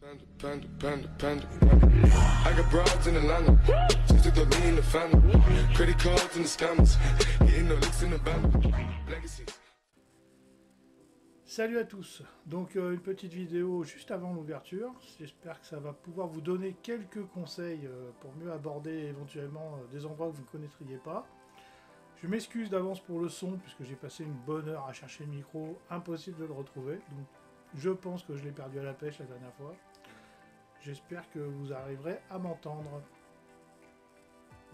I got broads in Atlanta, just took the lean in the family, credit cards and the scammers, getting no licks in the band, legacies. Salut à tous, donc une petite vidéo juste avant l'ouverture, j'espère que ça va pouvoir vous donner quelques conseils pour mieux aborder éventuellement des endroits que vous ne connaîtriez pas. Je m'excuse d'avance pour le son puisque j'ai passé une bonne heure à chercher le micro, impossible de le retrouver, donc je pense que je l'ai perdu à la pêche la dernière fois. J'espère que vous arriverez à m'entendre.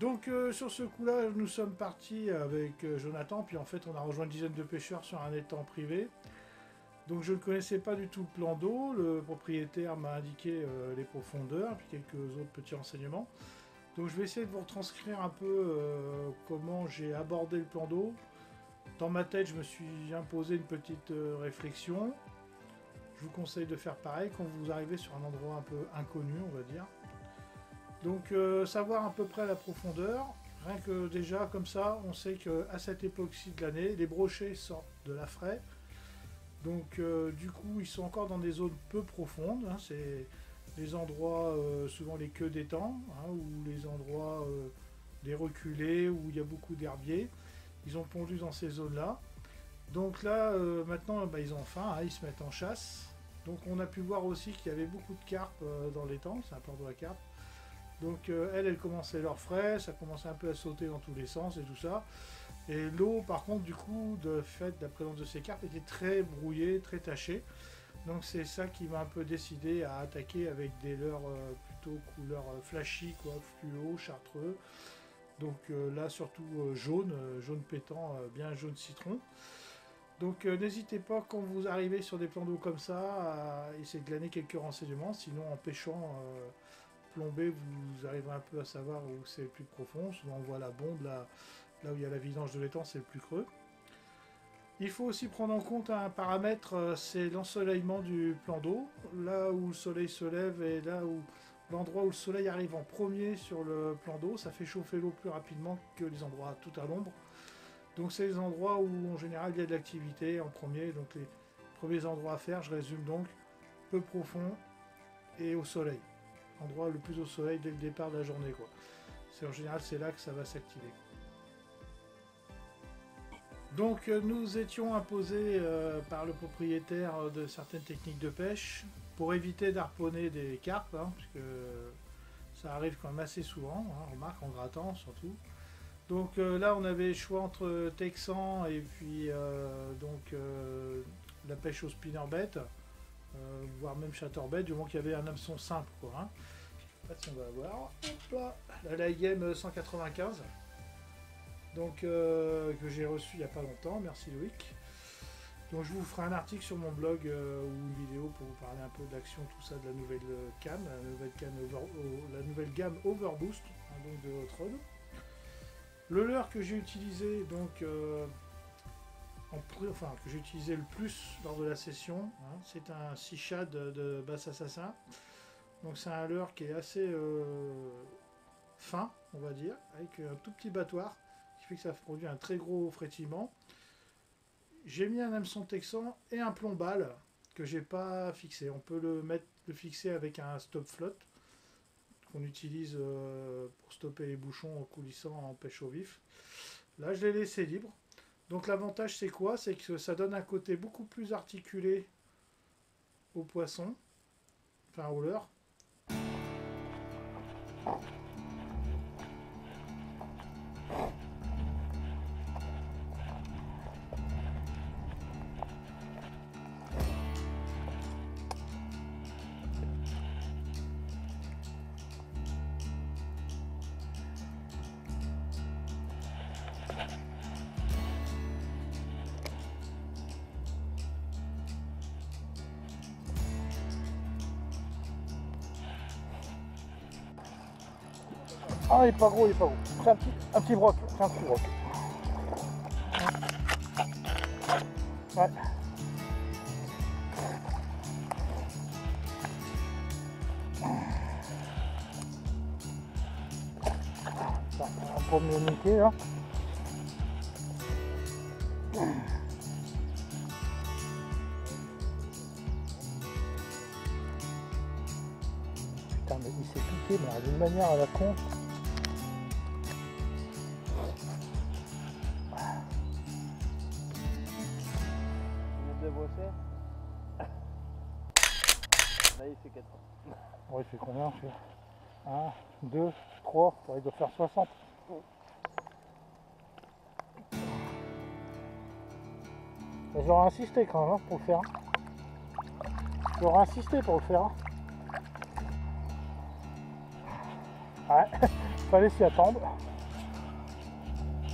Donc sur ce coup-là, nous sommes partis avec Jonathan, puis en fait on a rejoint une dizaine de pêcheurs sur un étang privé. Donc je ne connaissais pas du tout le plan d'eau, le propriétaire m'a indiqué les profondeurs, puis quelques autres petits renseignements. Donc je vais essayer de vous retranscrire un peu comment j'ai abordé le plan d'eau. Dans ma tête, je me suis imposé une petite réflexion. Je vous conseille de faire pareil quand vous arrivez sur un endroit un peu inconnu, on va dire. Donc savoir à peu près la profondeur, rien que déjà comme ça, on sait qu'à cette époque-ci de l'année, les brochets sortent de la fraie. Donc du coup, ils sont encore dans des zones peu profondes. Hein, c'est les endroits, souvent les queues d'étang, hein, ou les endroits des reculés, où il y a beaucoup d'herbiers. Ils ont pondu dans ces zones-là. Donc là, maintenant, ils ont faim, hein, ils se mettent en chasse. Donc on a pu voir aussi qu'il y avait beaucoup de carpes dans l'étang, c'est un plan de la carpe. Donc elles commençaient leur frais, ça commençait un peu à sauter dans tous les sens et tout ça. Et l'eau, par contre, du coup, de fait de la présence de ces carpes, était très brouillée, très tachée. Donc c'est ça qui m'a un peu décidé à attaquer avec des leurres plutôt couleur flashy, quoi, fluo, chartreux. Donc là, surtout jaune pétant, bien jaune citron. Donc n'hésitez pas quand vous arrivez sur des plans d'eau comme ça à essayer de glaner quelques renseignements, sinon en pêchant plombé vous arriverez un peu à savoir où c'est le plus profond. Souvent on voit la bombe là où il y a la vidange de l'étang, c'est le plus creux. Il faut aussi prendre en compte un paramètre, c'est l'ensoleillement du plan d'eau. Là où le soleil se lève et là où l'endroit où le soleil arrive en premier sur le plan d'eau, ça fait chauffer l'eau plus rapidement que les endroits tout à l'ombre. Donc c'est les endroits où en général il y a de l'activité en premier, donc les premiers endroits à faire, je résume donc, peu profond et au soleil. Endroit le plus au soleil dès le départ de la journée, quoi. C'est en général c'est là que ça va s'activer. Donc nous étions imposés par le propriétaire de certaines techniques de pêche pour éviter d'harponner des carpes, hein, puisque ça arrive quand même assez souvent, hein, on remarque en grattant surtout. Donc là on avait le choix entre texan et puis la pêche au spinnerbait, voire même chatterbait, du moment qu'il y avait un hameçon simple, quoi, hein. Je sais pas si on va voir. Hop là, la game 195. Donc que j'ai reçu il n'y a pas longtemps, merci Loïc. Donc je vous ferai un article sur mon blog ou une vidéo pour vous parler un peu de l'action, tout ça, de la nouvelle cam, la nouvelle gamme Overboost, hein, donc de Hot Rod. Le leurre que j'ai utilisé donc que j'ai utilisé le plus lors de la session, hein, c'est un Sea Shad de Bass Assassin. Donc c'est un leurre qui est assez fin, on va dire, avec un tout petit battoir qui fait que ça produit un très gros frétillement. J'ai mis un hameçon texan et un plombal que j'ai pas fixé. On peut le fixer avec un stop flotte qu'on utilise pour stopper les bouchons en coulissant en pêche au vif. Là je l'ai laissé libre. Donc l'avantage c'est quoi? C'est que ça donne un côté beaucoup plus articulé au poisson, enfin au leurre. Ah, il est pas gros, il est pas gros. C'est un petit broc, c'est un petit broc. Ouais. Ça, on va pas me le niquer là. putain, mais il s'est piqué, mais d'une manière à la con. De brosser. Là il fait 4 ans. Ouais, il fait combien? 1, 2, 3, il doit faire 60. J'aurais insisté quand même pour le faire. J'aurais insisté pour le faire. Ouais, fallait s'y attendre.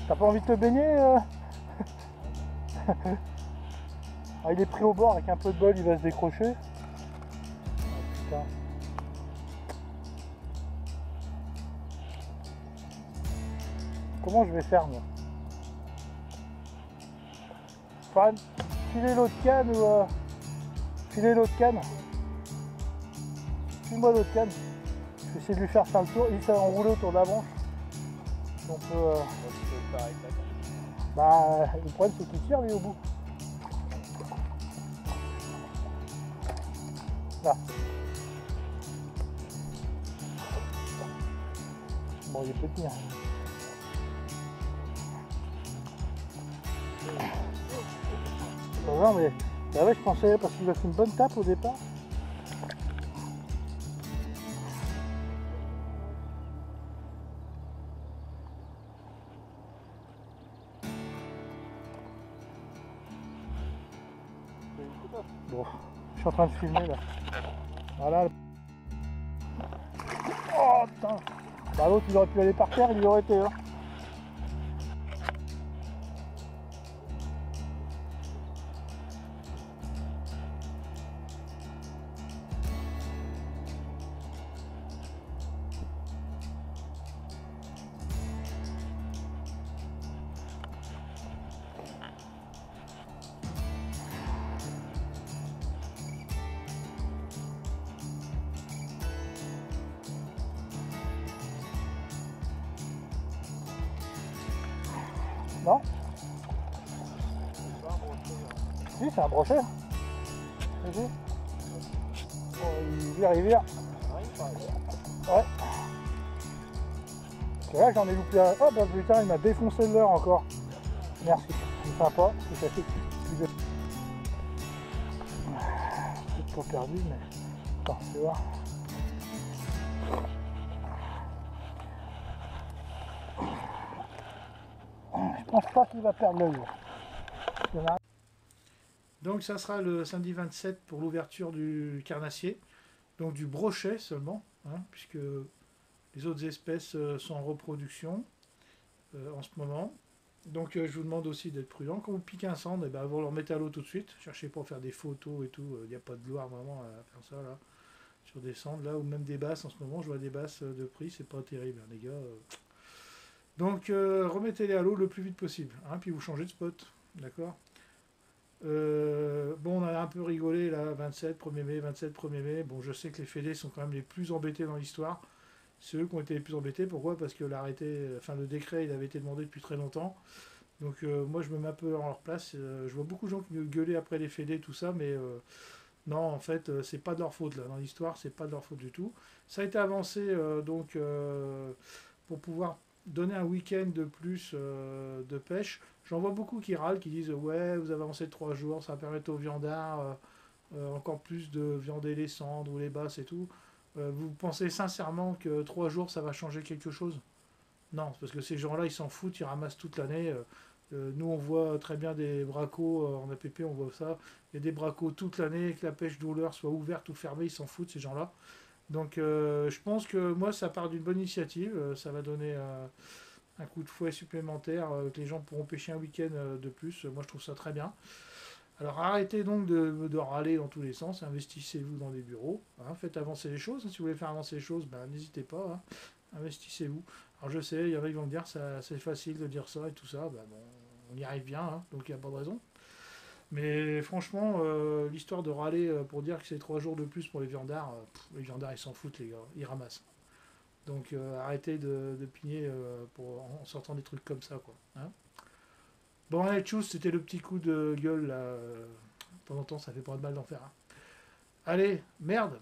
T'as pas envie de te baigner Ah, il est pris au bord, avec un peu de bol, il va se décrocher. Oh, putain. Comment je vais faire, moi? Enfin, filer l'autre canne ou... filer l'autre canne. File-moi l'autre canne. Je vais essayer de lui faire le tour. Il s'est enroulé autour de la branche. Si on peut... Bah, le problème c'est qu'il tire lui au bout. Là. Bon, il est petit. Hein. Non, mais bah ouais, je pensais parce qu'il a fait une bonne tape au départ. Bon, je suis en train de filmer là. Voilà. Oh putain. Bah l'autre il aurait pu aller par terre, il y aurait été. Hein. Non? Si, c'est un brochet. Oh, il vire, il vire. Ouais. Et là, j'en ai loupé un. Oh, bah putain, il m'a défoncé le leurre encore. Merci, c'est sympa. C'est assez plus de... C'est pas perdu, mais... Attends, tu vois. Je pense pas qu'il va perdre l'œil. Donc ça sera le samedi 27 pour l'ouverture du carnassier, donc du brochet seulement, hein, puisque les autres espèces sont en reproduction en ce moment. Donc je vous demande aussi d'être prudent. Quand vous piquez un cendre, eh ben, vous le remettez à l'eau tout de suite. Cherchez pas à faire des photos et tout, il n'y a pas de gloire vraiment à faire ça là, sur des cendres là, ou même des basses en ce moment. Je vois des basses de prix, c'est pas terrible hein, les gars. Donc remettez-les à l'eau le plus vite possible, hein, puis vous changez de spot, d'accord. Bon, on a un peu rigolé là, 27, 1er mai, 27, 1er mai. Bon, je sais que les fédés sont quand même les plus embêtés dans l'histoire. C'est eux qui ont été les plus embêtés. Pourquoi? Parce que l'arrêté, enfin le décret, il avait été demandé depuis très longtemps. Donc moi, je me mets un peu en leur place. Je vois beaucoup de gens qui gueulaient après les fédés, tout ça, mais non, en fait, c'est pas de leur faute là. Dans l'histoire, c'est pas de leur faute du tout. Ça a été avancé donc pour pouvoir donner un week-end de plus de pêche. J'en vois beaucoup qui râlent, qui disent ouais, vous avez avancé de 3 jours, ça va permettre aux viandards encore plus de viander les cendres ou les basses et tout. Vous pensez sincèrement que 3 jours ça va changer quelque chose? Non, parce que ces gens-là ils s'en foutent, ils ramassent toute l'année. Nous on voit très bien des bracos en APP, on voit ça. Il y a des bracos toute l'année, que la pêche d'ouleur soit ouverte ou fermée, ils s'en foutent ces gens-là. Donc je pense que moi ça part d'une bonne initiative, ça va donner un coup de fouet supplémentaire, que les gens pourront pêcher un week-end de plus. Moi je trouve ça très bien. Alors arrêtez donc de râler dans tous les sens, investissez-vous dans des bureaux, hein, faites avancer les choses, si vous voulez faire avancer les choses, ben, n'hésitez pas, hein, investissez-vous. Alors je sais, il y en a qui vont me dire c'est facile de dire ça et tout ça, ben, bon, on y arrive bien, hein, donc il n'y a pas de raison. Mais franchement, l'histoire de râler pour dire que c'est 3 jours de plus pour les viandards ils s'en foutent les gars, ils ramassent. Donc arrêtez de pigner en sortant des trucs comme ça quoi. Hein. Bon allez tchuss, c'était le petit coup de gueule là. De temps en temps ça fait pas de mal d'en faire. Hein. Allez, merde.